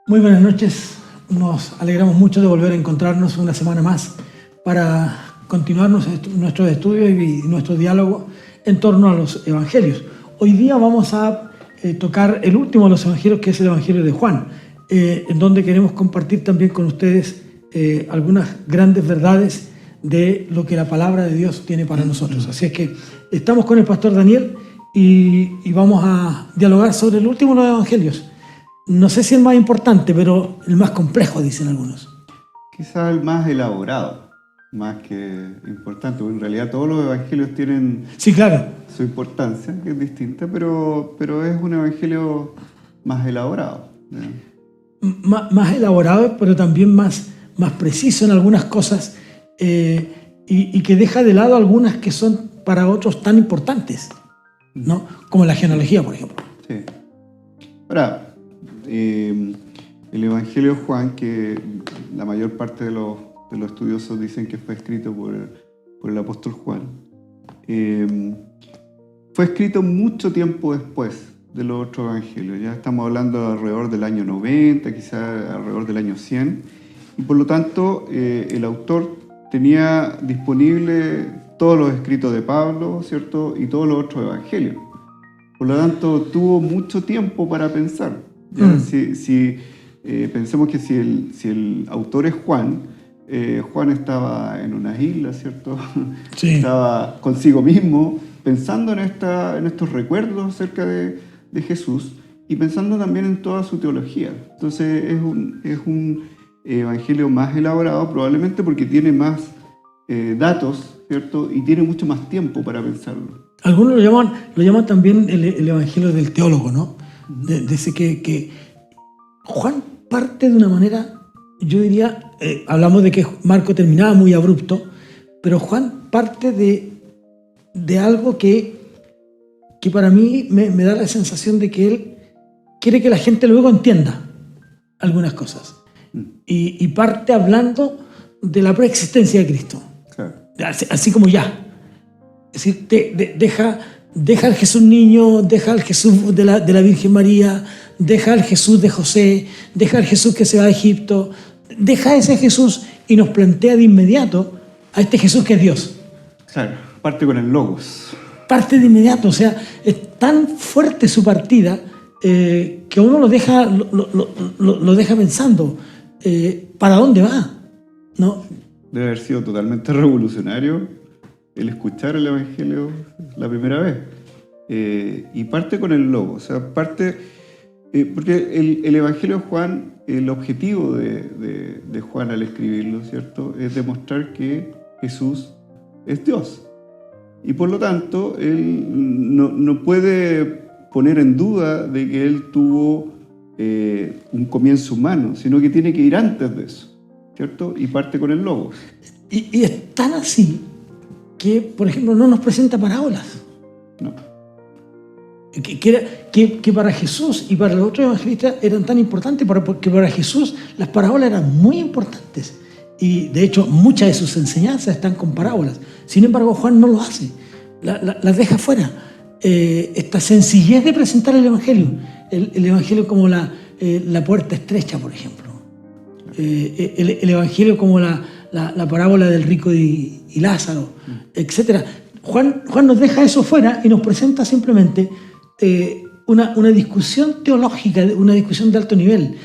Muy buenas noches, nos alegramos mucho de volver a encontrarnos una semana más para continuar nuestros estudios y nuestro diálogo en torno a los evangelios. Hoy día vamos a tocar el último de los evangelios, que es el Evangelio de Juan, en donde queremos compartir también con ustedes algunas grandes verdades de lo que la palabra de Dios tiene para nosotros. Así es que estamos con el pastor Daniel y vamos a dialogar sobre el último de los evangelios. No sé si el más importante, pero el más complejo, dicen algunos. Quizá el más elaborado, más que importante, porque en realidad todos los evangelios tienen Sí, claro. su importancia, que es distinta, pero es un evangelio más elaborado, ¿no? Más elaborado, pero también más preciso en algunas cosas y que deja de lado algunas que son para otros tan importantes, ¿no? Como la genealogía, por ejemplo. Sí. Ahora, el Evangelio de Juan, que la mayor parte de los estudiosos dicen que fue escrito por el apóstol Juan, fue escrito mucho tiempo después de los otros evangelios. Ya estamos hablando alrededor del año 90, quizás alrededor del año 100, y por lo tanto el autor tenía disponible todos los escritos de Pablo, ¿cierto? Y todos los otros evangelios. Por lo tanto, tuvo mucho tiempo para pensar. Pensemos que si el autor es Juan, Juan estaba en una isla, ¿cierto? Sí. Estaba consigo mismo, pensando en estos recuerdos acerca de Jesús y pensando también en toda su teología. Entonces es un evangelio más elaborado, probablemente porque tiene más datos, ¿cierto? Y tiene mucho más tiempo para pensarlo. Algunos lo llaman también el evangelio del teólogo, ¿no? Dice que Juan parte de una manera, yo diría, hablamos de que Marco terminaba muy abrupto, pero Juan parte de algo que para mí me da la sensación de que él quiere que la gente luego entienda algunas cosas. Y parte hablando de la preexistencia de Cristo. Claro. Así como ya. Es decir, deja al Jesús niño, deja al Jesús de la Virgen María, deja al Jesús de José, deja al Jesús que se va a Egipto, deja ese Jesús y nos plantea de inmediato a este Jesús que es Dios. Claro, parte con el logos. Parte de inmediato, o sea, es tan fuerte su partida que uno lo deja pensando, ¿para dónde va? ¿No? Debe haber sido totalmente revolucionario el escuchar el Evangelio la primera vez. Y parte con el logo, o sea, parte... porque el Evangelio de Juan, el objetivo de Juan al escribirlo, ¿cierto?, es demostrar que Jesús es Dios. Y por lo tanto, él no puede poner en duda de que él tuvo un comienzo humano, sino que tiene que ir antes de eso, ¿cierto? Y parte con el logos. Y es tan así que, por ejemplo, no nos presenta parábolas. No. Que para Jesús y para los otros evangelistas eran tan importantes, porque para Jesús las parábolas eran muy importantes. Y de hecho, muchas de sus enseñanzas están con parábolas. Sin embargo, Juan no lo hace, las deja fuera. Esta sencillez de presentar el evangelio, el evangelio como la puerta estrecha, por ejemplo. El evangelio como la parábola del rico y Lázaro, etc. Juan nos deja eso fuera y nos presenta simplemente una discusión teológica, una discusión de alto nivel.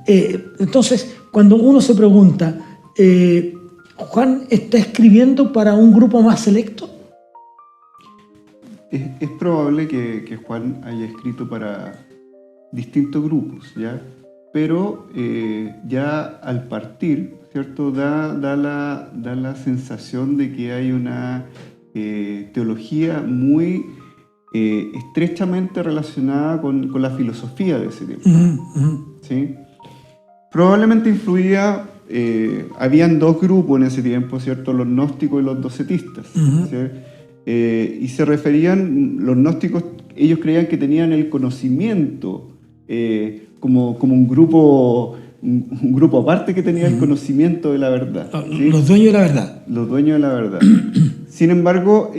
Entonces, cuando uno se pregunta, ¿Juan está escribiendo para un grupo más selecto? Es probable que Juan haya escrito para distintos grupos, ¿ya? Pero ya al partir, ¿cierto?, da la sensación de que hay una teología muy estrechamente relacionada con la filosofía de ese tiempo. ¿Sí? Probablemente influía, habían dos grupos en ese tiempo, ¿cierto?, los gnósticos y los docetistas. ¿Sí? Y se referían, los gnósticos, ellos creían que tenían el conocimiento como un grupo aparte que tenía el conocimiento de la verdad. ¿Sí? Los dueños de la verdad. Los dueños de la verdad. Sin embargo,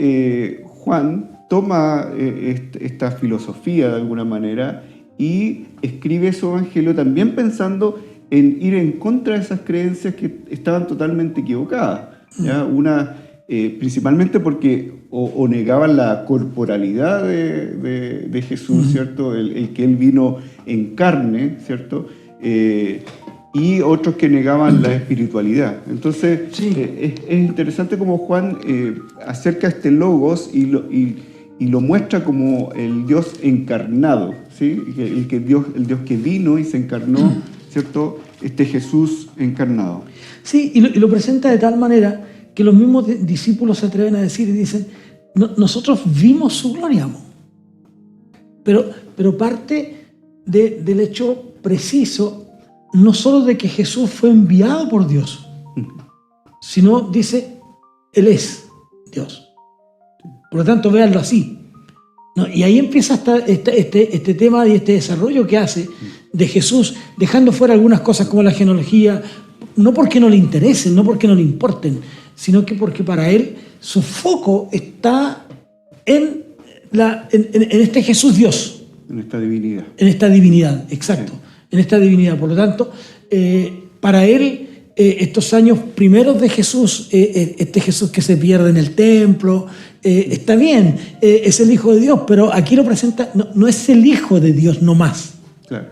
Juan toma esta filosofía de alguna manera y escribe su evangelio también pensando en ir en contra de esas creencias que estaban totalmente equivocadas, ¿ya? Principalmente porque o negaban la corporalidad de Jesús, ¿cierto? El que Él vino en carne, ¿cierto? Y otros que negaban la espiritualidad. Entonces, es interesante cómo Juan acerca este logos y lo muestra como el Dios encarnado, ¿sí? El Dios que vino y se encarnó, ¿cierto? Este Jesús encarnado. Sí, y lo presenta de tal manera que los mismos discípulos se atreven a decir y dicen, nosotros vimos su gloria, amor. Pero parte del hecho preciso, no solo de que Jesús fue enviado por Dios, sino dice, Él es Dios. Por lo tanto, véanlo así. ¿No? Y ahí empieza este tema y este desarrollo que hace de Jesús, dejando fuera algunas cosas como la genealogía, no porque no le interesen, no porque no le importen, sino que porque para Él su foco está en este Jesús Dios. En esta divinidad. En esta divinidad, exacto. Sí. En esta divinidad. Por lo tanto, para Él, estos años primeros de Jesús, este Jesús que se pierde en el templo, está bien, es el Hijo de Dios, pero aquí lo presenta, no es el Hijo de Dios nomás. Claro.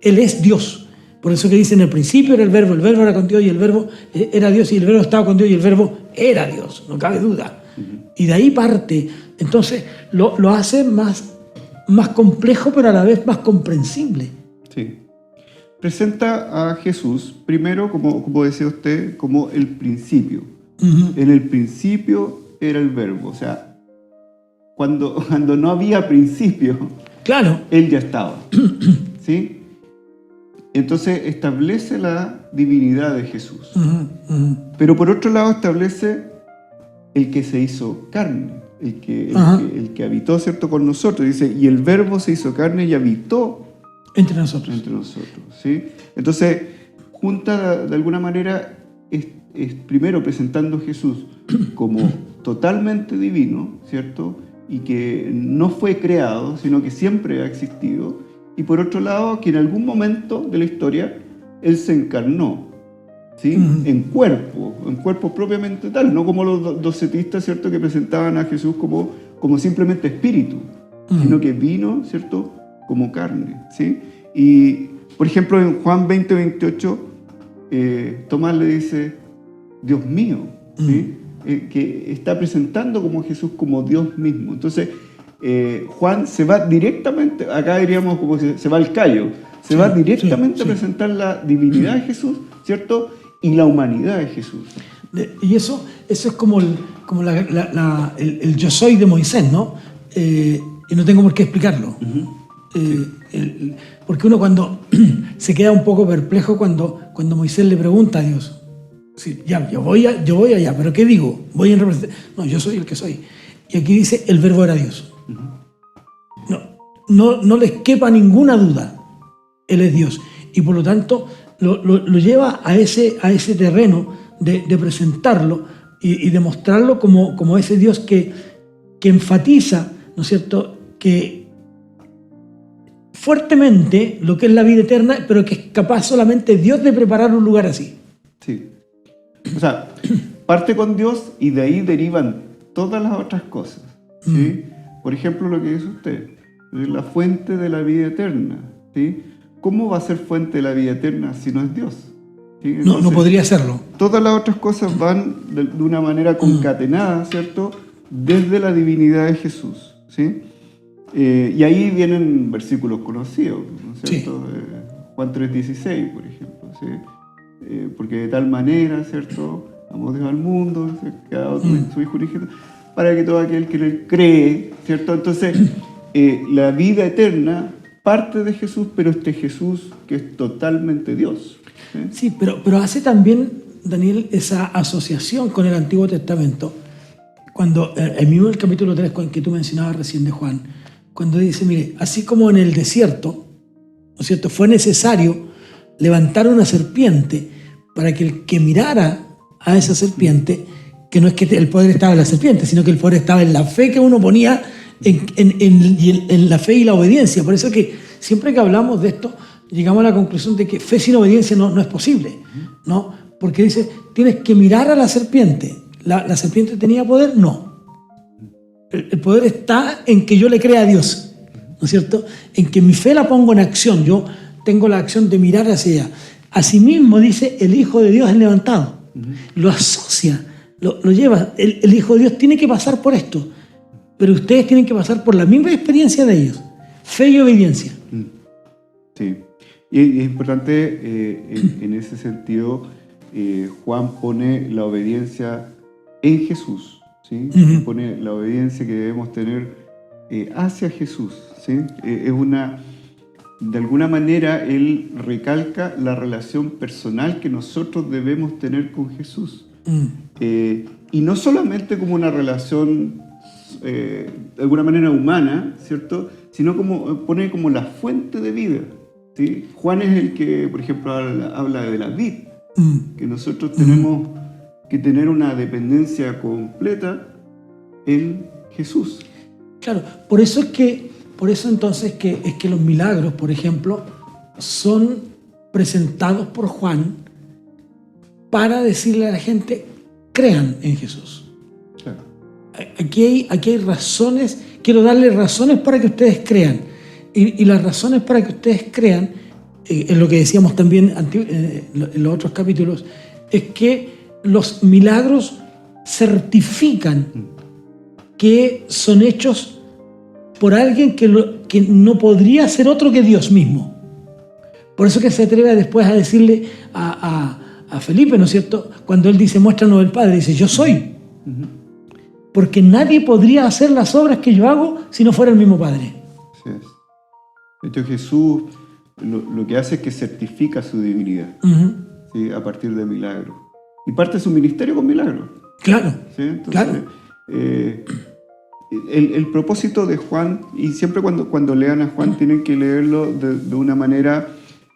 Él es Dios. Por eso que dice, en el principio era el verbo era con Dios y el verbo era Dios y el verbo estaba con Dios y el verbo era Dios, no cabe duda. Y de ahí parte. Entonces lo hace más complejo, pero a la vez más comprensible. Sí. Presenta a Jesús, primero, como decía usted, como el principio. En el principio era el verbo, o sea, cuando no había principio, claro, Él ya estaba. ¿Sí? Entonces establece la divinidad de Jesús. Pero por otro lado establece el que se hizo carne, el que habitó, ¿cierto?, con nosotros. Dice, y el verbo se hizo carne y habitó entre nosotros. ¿Sí? Entonces, junta de alguna manera, es primero presentando a Jesús como totalmente divino, ¿cierto? Y que no fue creado, sino que siempre ha existido. Y por otro lado, que en algún momento de la historia, Él se encarnó, ¿sí? En cuerpo propiamente tal, no como los docetistas, ¿cierto?, que presentaban a Jesús como simplemente espíritu, sino que vino, ¿cierto?, como carne, ¿sí? Y, por ejemplo, en Juan 20:28, Tomás le dice, Dios mío, ¿sí? Que está presentando como Jesús como Dios mismo. Entonces, Juan se va directamente, acá diríamos como se va al callo, va directamente a presentar la divinidad de Jesús, ¿cierto? Y la humanidad de Jesús. Y eso es como el yo soy de Moisés, ¿no? Y no tengo por qué explicarlo. Porque uno cuando se queda un poco perplejo cuando Moisés le pregunta a Dios, sí, ya, yo voy allá, pero ¿qué digo? Voy en representación. No, yo soy el que soy. Y aquí dice, el verbo era Dios. No les quepa ninguna duda. Él es Dios. Y por lo tanto, lo lleva a ese terreno de presentarlo y de mostrarlo como ese Dios que enfatiza, ¿no es cierto?, que fuertemente lo que es la vida eterna, pero que es capaz solamente Dios de preparar un lugar así. Sí. O sea, parte con Dios y de ahí derivan todas las otras cosas, ¿sí? Por ejemplo, lo que dice usted, la fuente de la vida eterna, ¿sí? ¿Cómo va a ser fuente de la vida eterna si no es Dios? ¿Sí? Entonces, no podría serlo. Todas las otras cosas van de una manera concatenada, ¿cierto?, desde la divinidad de Jesús, ¿sí? Y ahí vienen versículos conocidos, ¿no es cierto? Sí. Juan 3:16, por ejemplo, ¿sí? Porque de tal manera, ¿cierto?, amó Dios al mundo, que ha dado su Hijo unigénito, para que todo aquel que le cree, ¿cierto? Entonces, la vida eterna parte de Jesús, pero este Jesús que es totalmente Dios. Sí, pero hace también, Daniel, esa asociación con el Antiguo Testamento, cuando el mismo el capítulo 3 que tú mencionabas recién de Juan, cuando dice, mire, así como en el desierto, ¿no es cierto?, fue necesario levantar una serpiente para que el que mirara a esa serpiente, que no es que el poder estaba en la serpiente, sino que el poder estaba en la fe que uno ponía en la fe y la obediencia. Por eso que siempre que hablamos de esto, llegamos a la conclusión de que fe sin obediencia no es posible, ¿no? Porque dice, tienes que mirar a la serpiente. ¿La serpiente tenía poder? No. El poder está en que yo le crea a Dios, ¿no es cierto? En que mi fe la pongo en acción. Yo tengo la acción de mirar hacia ella. Asimismo, dice, el Hijo de Dios es levantado. Lo asocia, lo lleva. El Hijo de Dios tiene que pasar por esto, pero ustedes tienen que pasar por la misma experiencia de ellos. Fe y obediencia. Sí. Y es importante, en ese sentido, Juan pone la obediencia en Jesús, ¿sí? Pone la obediencia que debemos tener hacia Jesús, ¿sí? De alguna manera, él recalca la relación personal que nosotros debemos tener con Jesús. Y no solamente como una relación, de alguna manera humana, ¿cierto? Sino pone como la fuente de vida, ¿sí? Juan es el que, por ejemplo, habla de la vid, que nosotros tenemos que tener una dependencia completa en Jesús. Claro, por eso entonces es que los milagros, por ejemplo, son presentados por Juan para decirle a la gente, crean en Jesús. Claro. Aquí hay razones, quiero darles razones para que ustedes crean. Y las razones para que ustedes crean, en lo que decíamos también en los otros capítulos, es que los milagros certifican que son hechos por alguien que no podría ser otro que Dios mismo. Por eso que se atreve después a decirle a Felipe, ¿no es cierto? Cuando él dice, muéstranos el Padre, dice, yo soy. Porque nadie podría hacer las obras que yo hago si no fuera el mismo Padre. Así es. De hecho, Jesús lo que hace es que certifica su divinidad, ¿sí? A partir de milagros. Y parte de su ministerio con milagros. Claro, ¿sí? Entonces, claro. El propósito de Juan, y siempre cuando lean a Juan tienen que leerlo de una manera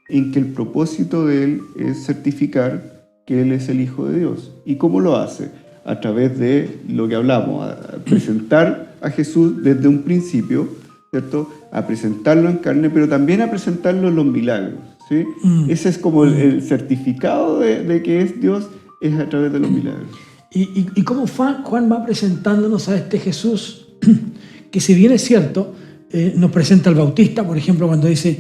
en que el propósito de él es certificar que él es el Hijo de Dios. ¿Y cómo lo hace? A través de lo que hablamos, a presentar a Jesús desde un principio, ¿cierto? A presentarlo en carne, pero también a presentarlo en los milagros, ¿sí? Ese es como el certificado de que es Dios, es a través de los milagros. Y cómo Juan va presentándonos a este Jesús, que si bien es cierto, nos presenta al Bautista, por ejemplo, cuando dice,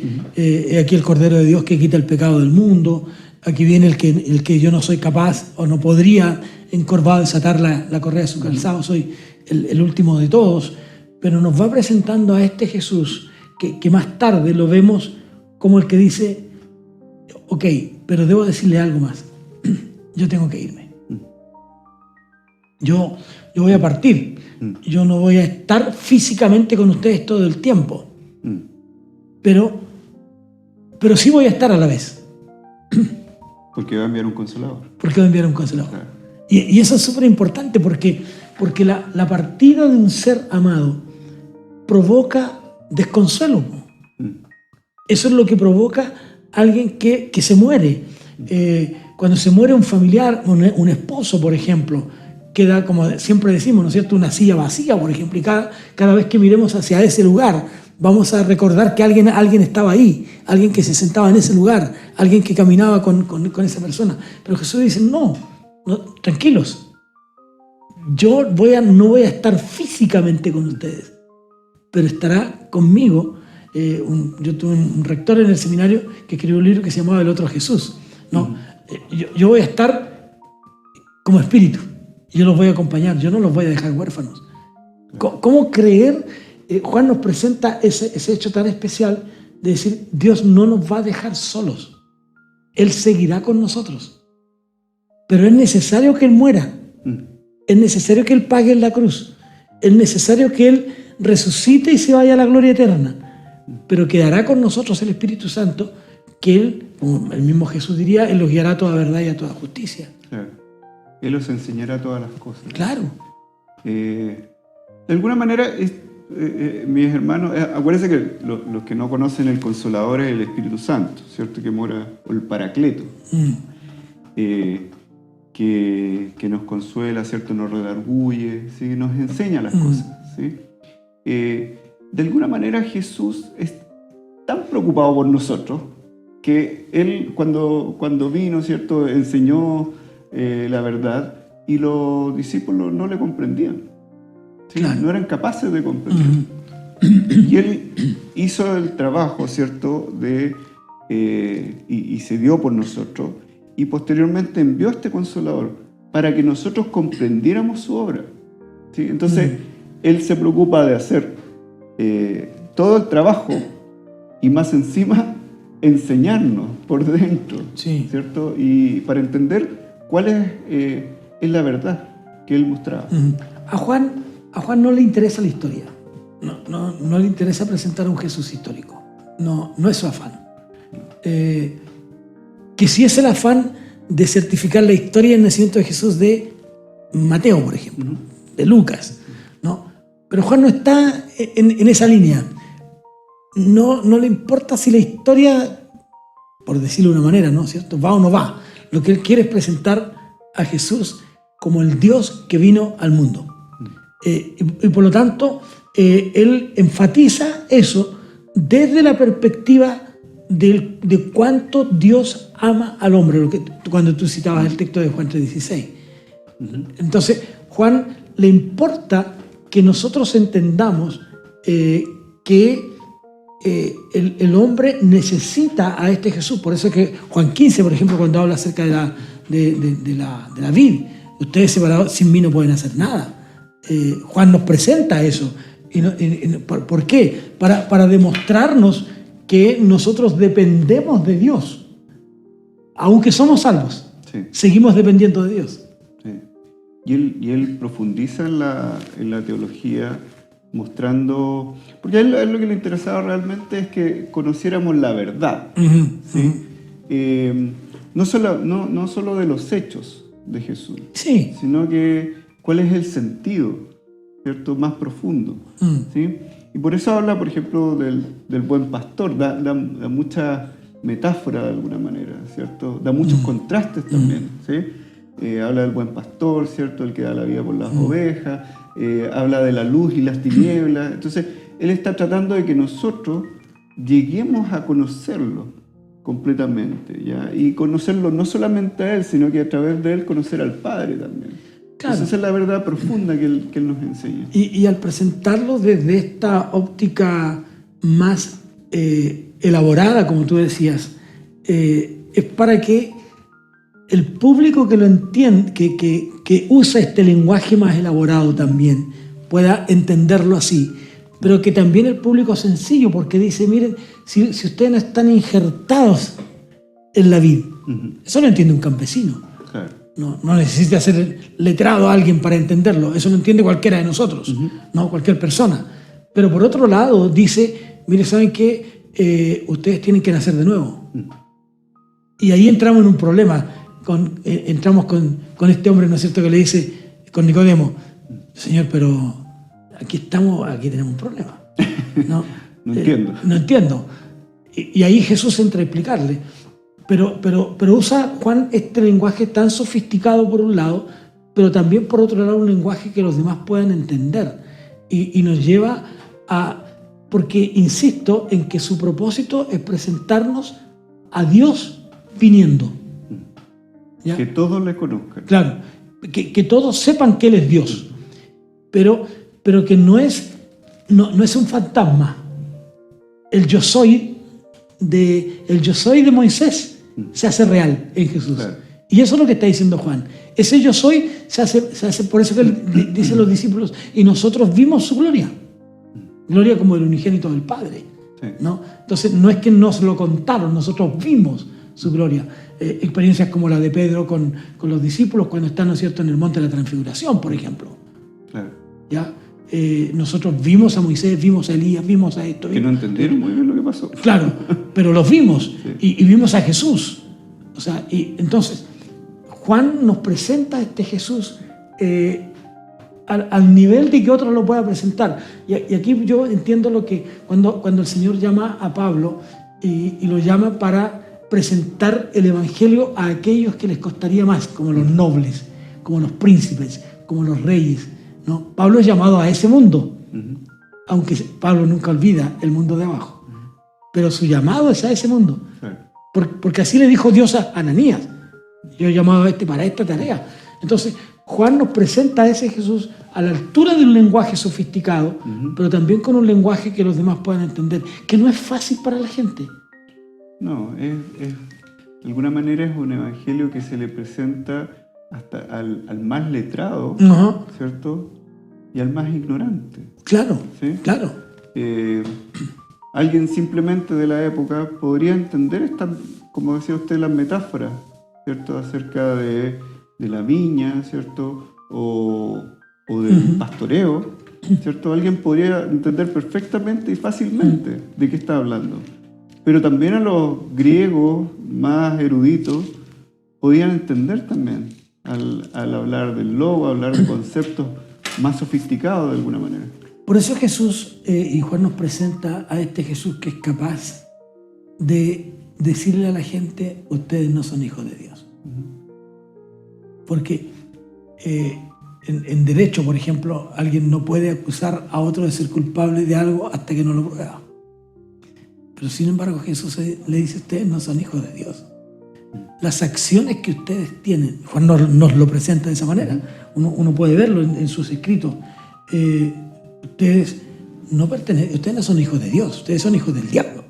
aquí el Cordero de Dios que quita el pecado del mundo, aquí viene el que yo no soy capaz o no podría encorvado desatar la correa de su calzado, soy el último de todos, pero nos va presentando a este Jesús que más tarde lo vemos como el que dice, ok, pero debo decirle algo más, yo tengo que irme. Yo voy a partir, yo no voy a estar físicamente con ustedes todo el tiempo, pero sí voy a estar a la vez. Porque va a enviar un consolador. Porque va a enviar un consolador. Claro. Y eso es súper importante porque la partida de un ser amado provoca desconsuelo. Eso es lo que provoca alguien que se muere. Cuando se muere un familiar, un esposo, por ejemplo, queda, como siempre decimos, ¿no es cierto?, una silla vacía, por ejemplo, y cada vez que miremos hacia ese lugar, vamos a recordar que alguien estaba ahí, alguien que se sentaba en ese lugar, alguien que caminaba con esa persona. Pero Jesús dice, no, tranquilos, yo no voy a estar físicamente con ustedes, pero estará conmigo. Yo tuve un rector en el seminario que escribió un libro que se llamaba El Otro Jesús, ¿no? Yo voy a estar como espíritu, yo los voy a acompañar, yo no los voy a dejar huérfanos. ¿Cómo creer? Juan nos presenta ese hecho tan especial de decir, Dios no nos va a dejar solos, Él seguirá con nosotros, pero es necesario que Él muera, es necesario que Él pague en la cruz, es necesario que Él resucite y se vaya a la gloria eterna, pero quedará con nosotros el Espíritu Santo, que Él, como el mismo Jesús diría, Él los guiará a toda verdad y a toda justicia. Claro. Él os enseñará todas las cosas. Claro. De alguna manera, mis hermanos, acuérdense que los que no conocen el Consolador es el Espíritu Santo, ¿cierto? Que mora, o el Paracleto, que nos consuela, ¿cierto? Nos redarguye, ¿sí? Nos enseña las cosas, ¿sí? de alguna manera Jesús es tan preocupado por nosotros que Él cuando vino, ¿cierto?, enseñó la verdad y los discípulos no le comprendían. ¿Sí? Claro. No eran capaces de comprender. Y Él hizo el trabajo, ¿cierto?, y se dio por nosotros, y posteriormente envió a este Consolador para que nosotros comprendiéramos su obra. ¿Sí? Entonces, Él se preocupa de hacer todo el trabajo y más encima enseñarnos por dentro, sí, ¿cierto? Y para entender cuál es la verdad que Él mostraba. A Juan no le interesa la historia. No le interesa presentar a un Jesús histórico. No es su afán. Que sí es el afán de certificar la historia del nacimiento de Jesús de Mateo, por ejemplo, de Lucas, ¿no? Pero Juan no está en esa línea. No le importa si la historia, por decirlo de una manera, ¿no? ¿Cierto?, va o no va. Lo que él quiere es presentar a Jesús como el Dios que vino al mundo. Y por lo tanto, él enfatiza eso desde la perspectiva de cuánto Dios ama al hombre, cuando tú citabas el texto de Juan 3:16. Entonces, Juan le importa que nosotros entendamos que el hombre necesita a este Jesús. Por eso es que Juan 15, por ejemplo, cuando habla acerca de la vid, ustedes separados sin mí no pueden hacer nada. Juan nos presenta eso. ¿Por qué? Para demostrarnos que nosotros dependemos de Dios. Aunque somos salvos, sí, seguimos dependiendo de Dios. Sí. Y él profundiza en la teología, mostrando... Porque a él lo que le interesaba realmente es que conociéramos la verdad. ¿Sí? No solo de los hechos de Jesús, sí, sino que cuál es el sentido, ¿cierto?, más profundo. ¿Sí? Y por eso habla, por ejemplo, del buen pastor, da mucha metáfora de alguna manera, ¿cierto? Da muchos contrastes también, ¿sí? Habla del buen pastor, ¿cierto?, el que da la vida por las ovejas, habla de la luz y las tinieblas. Entonces, él está tratando de que nosotros lleguemos a conocerlo completamente, ¿ya? Y conocerlo no solamente a él, sino que a través de él conocer al Padre también. Claro. Esa es la verdad profunda que él nos enseña. Y al presentarlo desde esta óptica más elaborada, como tú decías, es para que el público que lo entiende, que usa este lenguaje más elaborado también, pueda entenderlo así. Pero que también el público sencillo, porque dice, miren, si ustedes no están injertados en la vid, eso lo entiende un campesino. Claro. No necesita ser letrado a alguien para entenderlo. Eso lo entiende cualquiera de nosotros, no cualquier persona. Pero por otro lado dice, mire, ¿saben qué? Ustedes tienen que nacer de nuevo. Y ahí entramos en un problema. Entramos con este hombre, ¿no es cierto?, que le dice, con Nicodemo, Señor, pero aquí tenemos un problema. No entiendo. No entiendo. Y ahí Jesús entra a explicarle. Pero usa Juan este lenguaje tan sofisticado por un lado, pero también por otro lado un lenguaje que los demás puedan entender. Y nos lleva a... Porque insisto en que su propósito es presentarnos a Dios viniendo. ¿Ya? Que todos le conozcan. Claro, que todos sepan que Él es Dios. Pero que no es un fantasma. El yo soy de Moisés se hace real en Jesús. Claro. Y eso es lo que está diciendo Juan. Ese yo soy se hace por eso que él dice a los discípulos, y nosotros vimos su gloria. Gloria como el unigénito del Padre. Sí. ¿No? Entonces no es que nos lo contaron, nosotros vimos su gloria. Experiencias como la de Pedro con los discípulos cuando están, ¿no es cierto?, en el monte de la transfiguración, por ejemplo. Claro. ¿Ya? Nosotros vimos a Moisés, vimos a Elías, vimos a esto. Que no entendieron muy bien lo que pasó. Claro, pero los vimos. Sí. Y vimos a Jesús. O sea, y entonces Juan nos presenta a este Jesús al nivel de que otro lo pueda presentar. Y aquí yo entiendo lo que cuando el Señor llama a Pablo y lo llama para presentar el Evangelio a aquellos que les costaría más, como los nobles, como los príncipes, como los reyes, ¿no? Pablo es llamado a ese mundo, aunque Pablo nunca olvida el mundo de abajo. Pero su llamado es a ese mundo. Claro. Porque así le dijo Dios a Ananías. Yo he llamado a este para esta tarea. Entonces, Juan nos presenta a ese Jesús a la altura de un lenguaje sofisticado, pero también con un lenguaje que los demás puedan entender, que no es fácil para la gente. No, de alguna manera es un evangelio que se le presenta hasta al más letrado, ¿cierto? Y al más ignorante. Claro, ¿sí? claro. Alguien simplemente de la época podría entender esta, como decía usted, las metáforas, ¿cierto? Acerca de la viña, ¿cierto? O del pastoreo, ¿cierto? Alguien podría entender perfectamente y fácilmente de qué está hablando. Pero también a los griegos más eruditos podían entender también al hablar del logo, hablar de conceptos más sofisticados de alguna manera. Por eso Jesús, y Juan nos presenta a este Jesús que es capaz de decirle a la gente, ustedes no son hijos de Dios. Porque en derecho, por ejemplo, alguien no puede acusar a otro de ser culpable de algo hasta que no lo prueba. Pero sin embargo Jesús le dice, ustedes no son hijos de Dios. Las acciones que ustedes tienen, Juan nos lo presenta de esa manera, uno puede verlo en sus escritos, ustedes no son hijos de Dios, ustedes son hijos del diablo.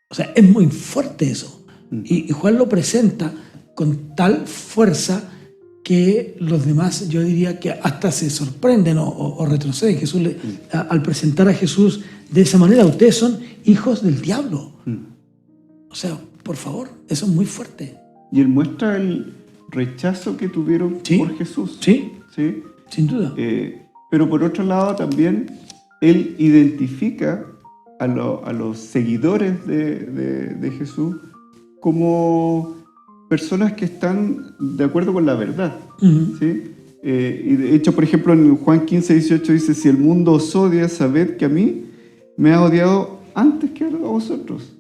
O sea, es muy fuerte eso. Y Juan lo presenta con tal fuerza que los demás, yo diría que hasta se sorprenden o retroceden. Jesús al presentar a Jesús de esa manera, ustedes son hijos del diablo. O sea, por favor, eso es muy fuerte. Y él muestra el rechazo que tuvieron por Jesús. Sí, ¿sí? Sin duda. Pero por otro lado también, él identifica a los seguidores de Jesús como personas que están de acuerdo con la verdad. ¿sí? Y de hecho, por ejemplo, en Juan 15, 18 dice, si el mundo os odia, sabed que a mí me ha odiado antes que a vosotros.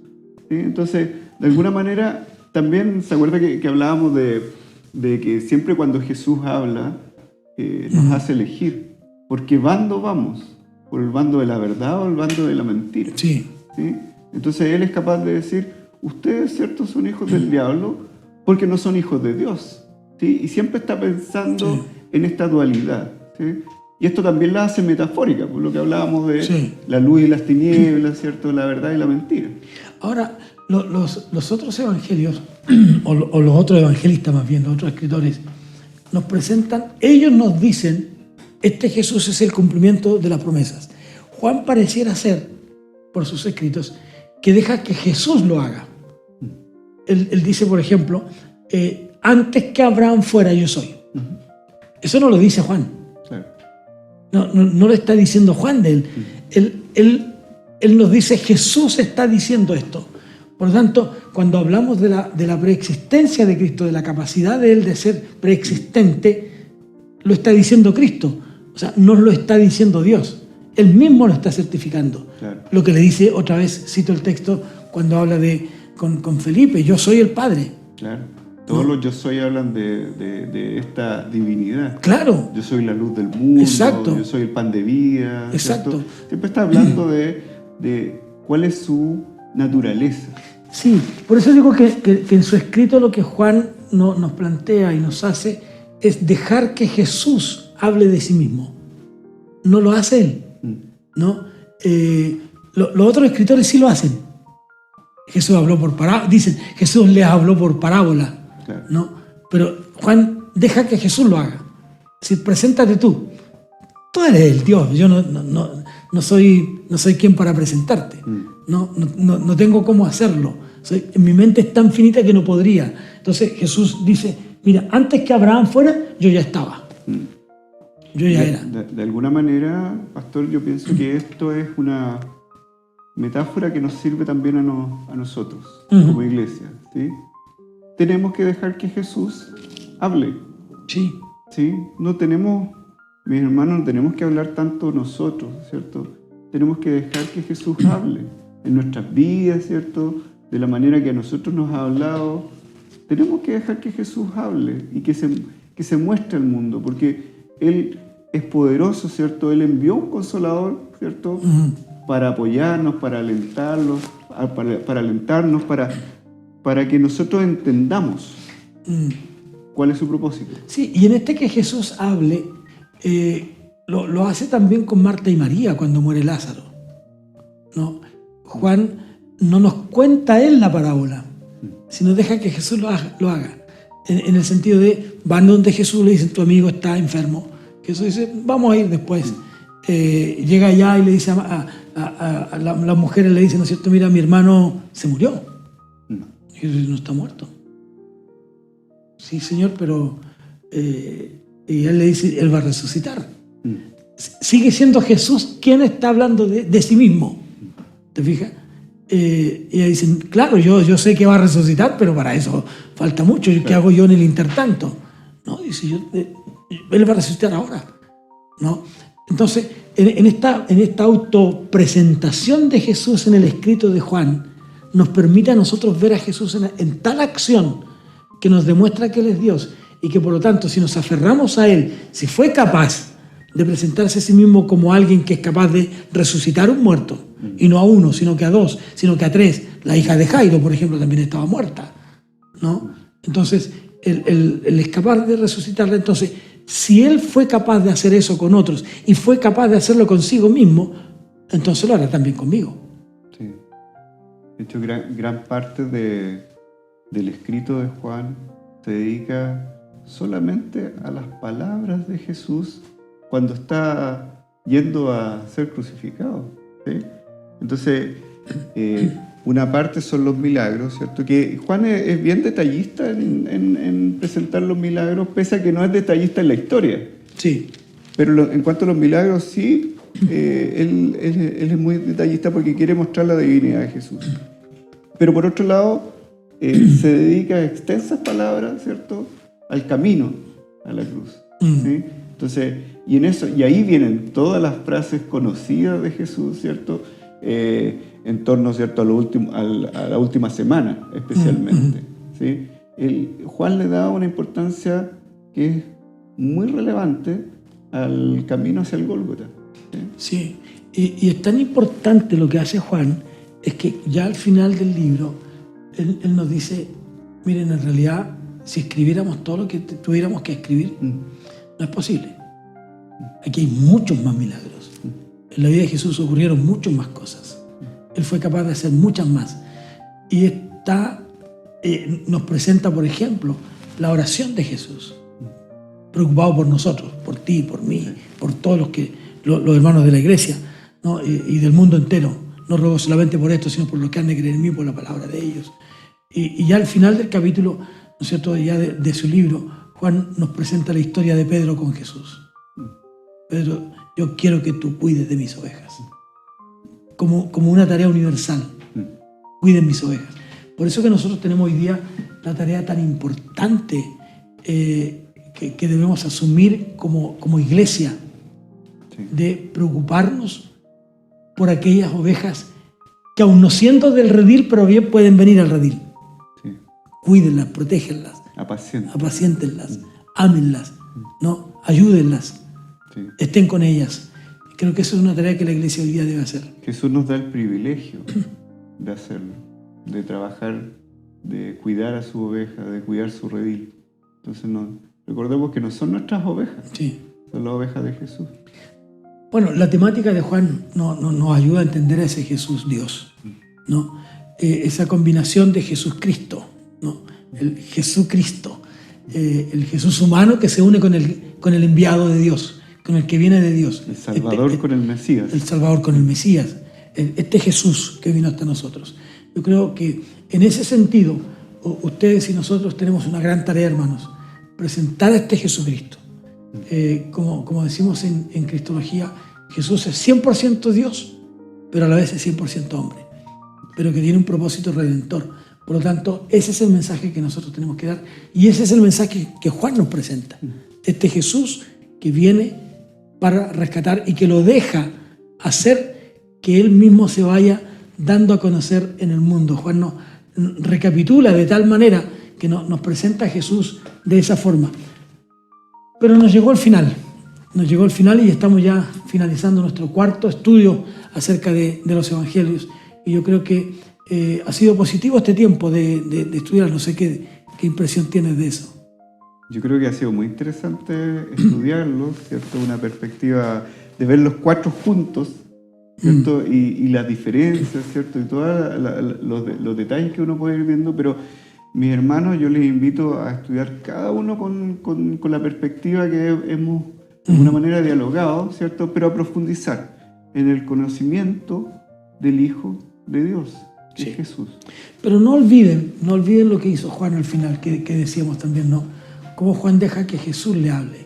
¿sí? Entonces, de alguna manera, también se acuerda que hablábamos de que siempre cuando Jesús habla, nos hace elegir. ¿Por qué bando vamos? ¿Por el bando de la verdad o el bando de la mentira? Sí. ¿sí? Entonces, él es capaz de decir, ustedes, ¿cierto?, son hijos del diablo porque no son hijos de Dios. ¿sí? Y siempre está pensando en esta dualidad. ¿sí? Y esto también la hace metafórica, por lo que hablábamos de la luz y las tinieblas, ¿cierto?, la verdad y la mentira. Ahora, los otros evangelios, o los otros evangelistas más bien, los otros escritores, nos presentan, ellos nos dicen, este Jesús es el cumplimiento de las promesas. Juan pareciera ser, por sus escritos, que deja que Jesús lo haga. Él dice, por ejemplo, antes que Abraham fuera, yo soy. Eso no lo dice Juan. No lo está diciendo Juan de él. Él nos dice, Jesús está diciendo esto. Por lo tanto, cuando hablamos de la preexistencia de Cristo, de la capacidad de Él de ser preexistente, lo está diciendo Cristo. O sea, no lo está diciendo Dios. Él mismo lo está certificando. Claro. Lo que le dice, otra vez cito el texto, cuando habla con Felipe, yo soy el Padre. Claro. Todos los yo soy hablan de esta divinidad. Claro. Yo soy la luz del mundo. Exacto. Yo soy el pan de vida. Exacto. ¿cierto? Siempre está hablando de cuál es su naturaleza. Sí, por eso digo que en su escrito lo que Juan nos plantea y nos hace es dejar que Jesús hable de sí mismo. No lo hace él. ¿no? Los otros escritores sí lo hacen. Jesús habló por parábola, dicen, Jesús les habló por parábola, claro. ¿no? Pero Juan, deja que Jesús lo haga. Si preséntate tú eres el Dios, yo no soy quien para presentarte, no tengo cómo hacerlo, en mi mente es tan finita que no podría. Entonces Jesús dice, mira, antes que Abraham fuera, yo ya estaba, yo ya era. De alguna manera, pastor, yo pienso que esto es una metáfora que nos sirve también a nosotros, como iglesia, ¿sí? Tenemos que dejar que Jesús hable. Sí. ¿Sí? No tenemos, mis hermanos, no tenemos que hablar tanto nosotros, ¿cierto? Tenemos que dejar que Jesús hable en nuestras vidas, ¿cierto? De la manera que a nosotros nos ha hablado. Tenemos que dejar que Jesús hable y que se muestre al mundo, porque Él es poderoso, ¿cierto? Él envió un consolador, ¿cierto? Para apoyarnos, para alentarnos, para que nosotros entendamos cuál es su propósito. Sí, y en este que Jesús hable, lo hace también con Marta y María cuando muere Lázaro, ¿no? Juan no nos cuenta él la parábola, sino deja que Jesús lo haga. En el sentido de, van donde Jesús, le dicen, tu amigo está enfermo. Jesús dice, vamos a ir después. Llega allá y le dice a las mujeres, le dicen, ¿no es cierto? Mira, mi hermano se murió. Y Jesús dice, no está muerto. Sí, Señor, pero... y él le dice, él va a resucitar. Sigue siendo Jesús quien está hablando de sí mismo. ¿Te fijas? Y ella dicen, claro, yo sé que va a resucitar, pero para eso falta mucho. ¿Qué hago yo en el intertanto? ¿No? Dice, él va a resucitar ahora, ¿no? Entonces, en esta autopresentación de Jesús en el escrito de Juan, nos permite a nosotros ver a Jesús en tal acción que nos demuestra que Él es Dios y que por lo tanto, si nos aferramos a Él, si fue capaz de presentarse a sí mismo como alguien que es capaz de resucitar un muerto, y no a uno, sino que a dos, sino que a tres. La hija de Jairo, por ejemplo, también estaba muerta, ¿no? Entonces, él es capaz de resucitarla. Entonces, si él fue capaz de hacer eso con otros y fue capaz de hacerlo consigo mismo, entonces lo hará también conmigo. Sí. De hecho, gran parte del escrito de Juan se dedica solamente a las palabras de Jesús cuando está yendo a ser crucificado, ¿sí? Entonces, una parte son los milagros, ¿cierto? Que Juan es bien detallista en presentar los milagros, pese a que no es detallista en la historia. Sí. Pero en cuanto a los milagros, sí, él es muy detallista porque quiere mostrar la divinidad de Jesús. Pero por otro lado, se dedica a extensas palabras, ¿cierto?, al camino a la cruz, ¿sí? Entonces, y ahí vienen todas las frases conocidas de Jesús, ¿cierto?, en torno, ¿cierto?, a la última semana, especialmente, ¿sí? Juan le da una importancia que es muy relevante al camino hacia el Gólgota, ¿sí? Sí, y es tan importante lo que hace Juan, es que ya al final del libro, él nos dice, miren, en realidad, si escribiéramos todo lo que tuviéramos que escribir, no es posible. Aquí hay muchos más milagros. En la vida de Jesús ocurrieron muchas más cosas. Él fue capaz de hacer muchas más. Y nos presenta, por ejemplo, la oración de Jesús, preocupado por nosotros, por ti, por mí, por todos los hermanos de la iglesia, ¿no? y del mundo entero. No ruego solamente por esto, sino por los que han de creer en mí, por la palabra de ellos. Y ya al final del capítulo, ¿no es cierto?, ya de su libro, Juan nos presenta la historia de Pedro con Jesús. Pedro, yo quiero que tú cuides de mis ovejas. Como una tarea universal. Cuiden mis ovejas. Por eso que nosotros tenemos hoy día la tarea tan importante que debemos asumir como iglesia, de preocuparnos por aquellas ovejas que aun no siendo del redil, pero bien pueden venir al redil. Sí. Cuídenlas, protégenlas, apaciéntenlas, ámenlas, ¿no? Ayúdenlas, sí. Estén con ellas. Creo que eso es una tarea que la iglesia hoy día debe hacer. Jesús nos da el privilegio de hacerlo, de trabajar, de cuidar a su oveja, de cuidar su redil. Entonces recordemos que no son nuestras ovejas, sí, son las ovejas de Jesús. Bueno, la temática de Juan nos ayuda a entender a ese Jesús Dios, ¿no? Esa combinación de Jesucristo, ¿no? El Jesucristo, el Jesús humano que se une con el enviado de Dios, con el que viene de Dios. El Salvador con el Mesías. El Salvador con el Mesías. Este Jesús que vino hasta nosotros. Yo creo que en ese sentido, ustedes y nosotros tenemos una gran tarea, hermanos, presentar a este Jesucristo. Como decimos en Cristología, Jesús es 100% Dios, pero a la vez es 100% hombre, pero que tiene un propósito redentor. Por lo tanto, ese es el mensaje que nosotros tenemos que dar, y ese es el mensaje que Juan nos presenta. Este Jesús que viene para rescatar y que lo deja hacer que Él mismo se vaya dando a conocer en el mundo. Juan nos recapitula de tal manera que nos presenta a Jesús de esa forma. Pero nos llegó al final. nos llegó el final y estamos ya finalizando nuestro cuarto estudio acerca de los evangelios. Y yo creo que ha sido positivo este tiempo de estudiar. No sé qué impresión tienes de eso. Yo creo que ha sido muy interesante estudiarlo, ¿cierto? Una perspectiva de ver los cuatro juntos, ¿cierto? Y las diferencias, ¿cierto? Y todos los detalles que uno puede ir viendo, pero mis hermanos, yo les invito a estudiar cada uno con la perspectiva que hemos de alguna manera dialogado, ¿cierto? Pero a profundizar en el conocimiento del Hijo de Dios, que es Jesús. Pero no olviden lo que hizo Juan al final, que decíamos también, ¿no? Cómo Juan deja que Jesús le hable.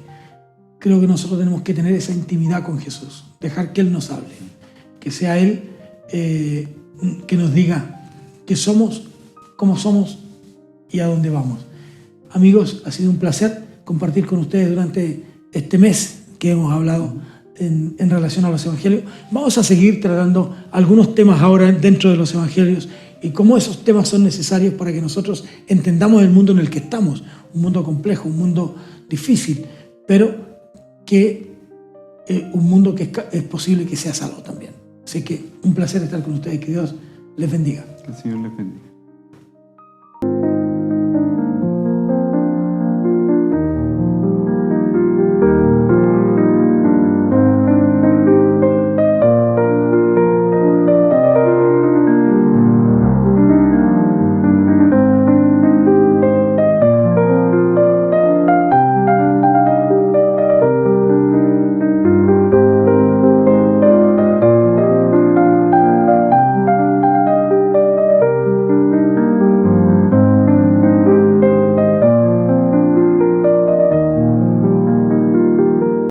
Creo que nosotros tenemos que tener esa intimidad con Jesús, dejar que Él nos hable, que sea Él que nos diga qué somos, cómo somos y a dónde vamos. Amigos, ha sido un placer compartir con ustedes durante este mes que hemos hablado en relación a los evangelios. Vamos a seguir tratando algunos temas ahora dentro de los evangelios y cómo esos temas son necesarios para que nosotros entendamos el mundo en el que estamos, un mundo complejo, un mundo difícil, pero que un mundo que es posible que sea salvo también. Así que un placer estar con ustedes, que Dios les bendiga. Que el Señor les bendiga.